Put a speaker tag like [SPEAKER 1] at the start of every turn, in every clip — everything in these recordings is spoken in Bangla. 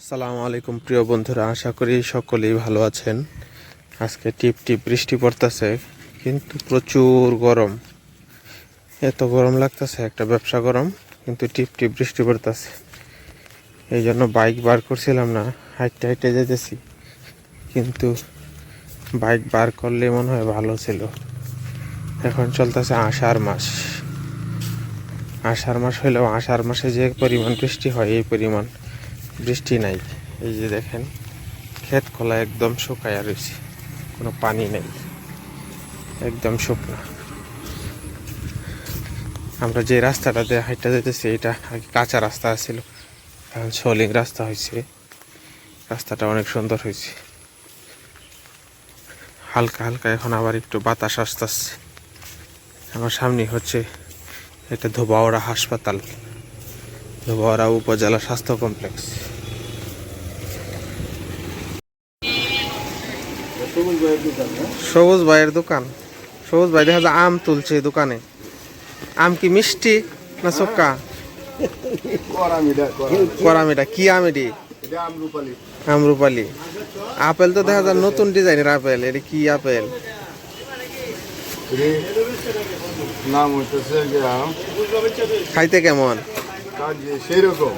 [SPEAKER 1] আসসালামু আলাইকুম প্রিয় বন্ধুরা, আশা করি সকলেই ভালো আছেন। আজকে টিপ টিপ বৃষ্টি পড়তেছে, কিন্তু প্রচুর গরম। এত গরম লাগতেছে, একটা ব্যবসা গরম, কিন্তু টিপ টিপ বৃষ্টি পড়তেছে। এই জন্য বাইক বার করছিলাম না, হাইটে হাইটে যেতেছি। কিন্তু বাইক বার করলে মনে হয় ভালো ছিল। এখন চলতেছে আষাঢ় মাস। আষাঢ় মাস হইলেও আষাঢ় মাসে যে পরিমাণ বৃষ্টি হয় এই পরিমাণ বৃষ্টি নাই। এই যে দেখেন, ক্ষেত খোলা একদম শুকায়া রয়েছে, কোনো পানি নেই, একদম শুকনা। আমরা যে রাস্তাটাতে হাইটা যেতেছি এটা আগে কাঁচা রাস্তা ছিল, এখন সলিং রাস্তা হয়েছে। রাস্তাটা অনেক সুন্দর হয়েছে। হালকা হালকা এখন আবার একটু বাতাস আসতেছে। আমার সামনে হচ্ছে এটা ধোবাওড়া হাসপাতাল, ধোবাওড়া উপজেলা স্বাস্থ্য কমপ্লেক্স। সবুজ ভাইয়ের দোকান। সবুজ ভাই দেখা যায় আম তুলছে দোকানে। আম কি মিষ্টি না চোক্কা? করামিটা কি আম? এটি আমরুপালি। আপেল তো দেখা যায় নতুন ডিজাইনের আপেল, এটি কি আপেল?
[SPEAKER 2] নাম হইতেছে
[SPEAKER 1] খাইতে কেমন?
[SPEAKER 2] সেই রকম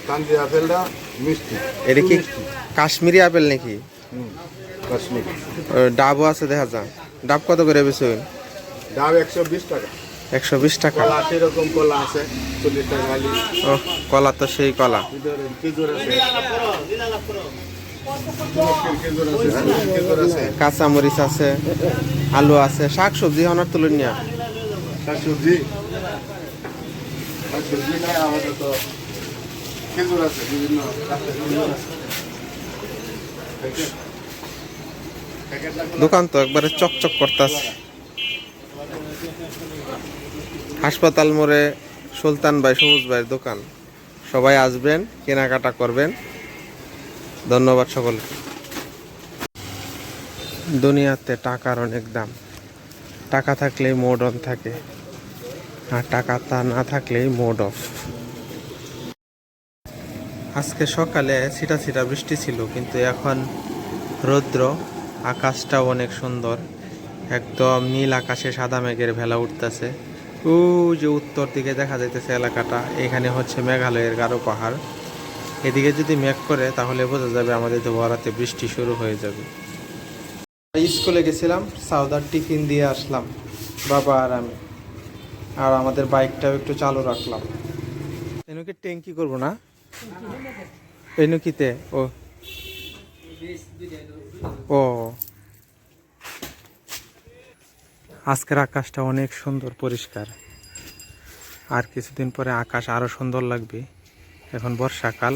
[SPEAKER 2] কাঞ্জি আপেলটা মিষ্টি।
[SPEAKER 1] এটি কি কাশ্মীরি আপেল নাকি?
[SPEAKER 2] কাশ্মীর
[SPEAKER 1] ডাবও আছে দেখা যায়। ডাব কত করে বেচুন?
[SPEAKER 2] ডাব 120 টাকা।
[SPEAKER 1] 120 টাকা।
[SPEAKER 2] কলা সেরকম কলা আছে 40 টাকা আলি।
[SPEAKER 1] ও, কলা তো সেই কলা।
[SPEAKER 2] খেজুর আছে, খেজুর আছে,
[SPEAKER 1] কাঁচামরিচ আছে, আলু আছে, শাক সবজি হওয়ার তুলনীয়।
[SPEAKER 2] শাকসবজি শাকসবজি নাই আমাদের তো। খেজুর আছে বিভিন্ন খেজুর আছে।
[SPEAKER 1] দোকান তো একবারে চকচক করতেছে। হাসপাতাল মোড়ে সুলতান ভাই, সবুজ ভাইয়ের দোকান। সবাই আসবেন, কেনাকাটা করবেন। ধন্যবাদ সকলকে। দুনিয়াতে টাকার অনেক দাম। টাকা থাকলেই মোড অন থাকে, আর টাকা তা না থাকলেই মোড অফ। আজকে সকালে ছিটা ছিটা বৃষ্টি ছিল, কিন্তু এখন রৌদ্র। আকাশটাও অনেক সুন্দর, একদম নীল আকাশে সাদা মেঘের ভেলা উঠতেছে। ও যে উত্তর দিকে দেখা যাইতেছে এলাকাটা, এখানে হচ্ছে মেঘালয়ের গারো পাহাড়। এদিকে যদি মেঘ করে তাহলে বোঝা যাবে আমাদের ধোয়ারাতে বৃষ্টি শুরু হয়ে যাবে। স্কুলে গেছিলাম, সাউদার টিফিন দিয়ে আসলাম বাবা আর আমি। আর আমাদের বাইকটাও একটু চালু রাখলাম। এনুকে ট্যাঙ্কি করবো না এনুকিতে। ও ও আজকের আকাশটা অনেক সুন্দর, পরিষ্কার। আর কিছুদিন পরে আকাশ আরো সুন্দর লাগবে। এখন বর্ষাকাল,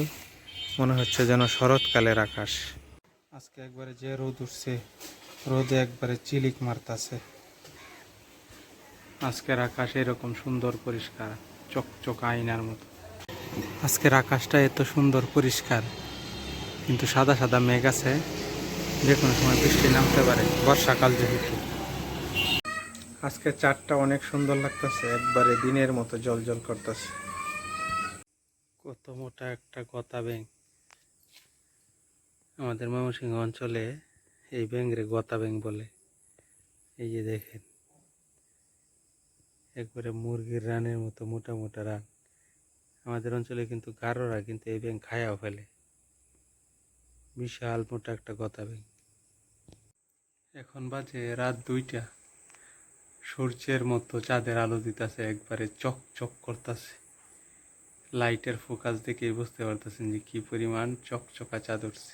[SPEAKER 1] মনে হচ্ছে যেন শরৎকালের আকাশ। আজকে একবারে যে রোদ উঠছে, রোদে একবারে চিলিক মারতাছে। আজকের আকাশ এরকম সুন্দর পরিষ্কার, চকচক আয়নার মতো। আজকের আকাশটা এত সুন্দর পরিষ্কার, কিন্তু সাদা সাদা মেঘ আছে, যে কোনো সময় বৃষ্টি নামতে পারে, বর্ষাকাল যেহেতু। আজকে চাঁদটা অনেক সুন্দর লাগতেছে, একবারে দিনের মতো জল জল করতেছে। কত মোটা একটা গতা ব্যাঙ। আমাদের ময়মনসিংহ অঞ্চলে এই ব্যাঙরে গতা ব্যাঙ বলে। এই যে দেখেন, একবারে মুরগির রানের মতো মোটা মোটা রান। আমাদের অঞ্চলে কিন্তু গারোরা কিন্তু এই ব্যাঙ খায়াও ফেলে। বিশাল মোটা একটা গতা ব্যাঙ। এখন বাজে রাত 2টা। সূর্যের মতো চাঁদের আলো দিতেছে, একবারে চকচক করতেছে। লাইটের ফোকাস দেখেই বুঝতে পারতেছেন যে কি পরিমাণ চকচকা চাঁদ উঠছে।